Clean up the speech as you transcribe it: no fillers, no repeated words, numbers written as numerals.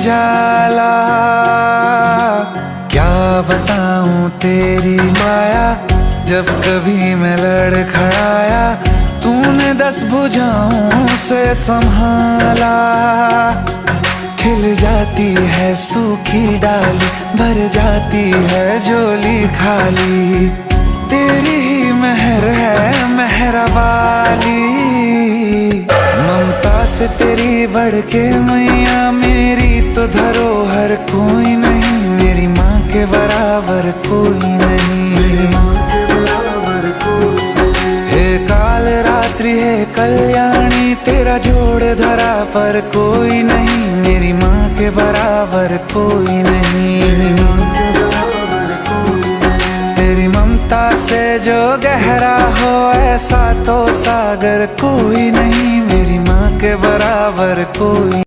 उजाला। क्या बताऊं तेरी माया, जब कभी मैं लड़खड़ाया तूने 10 भुजाओं से संभाला। खिल जाती है सूखी डाली, भर जाती है झोली खाली, तेरी ही मेहर है मेहरा वाली। ममता से तेरी बढ़ के मैया मेरी तो धरोहर कोई नहीं, मेरी माँ के बराबर कोई नहीं। हे काल रात्रि हे कल्याणी, तेरा जोड़ धरा पर कोई नहीं, मेरी माँ के बराबर कोई नहीं। तेरी ममता से जो गहरा हो ऐसा तो सागर कोई नहीं, मेरी माँ के बराबर कोई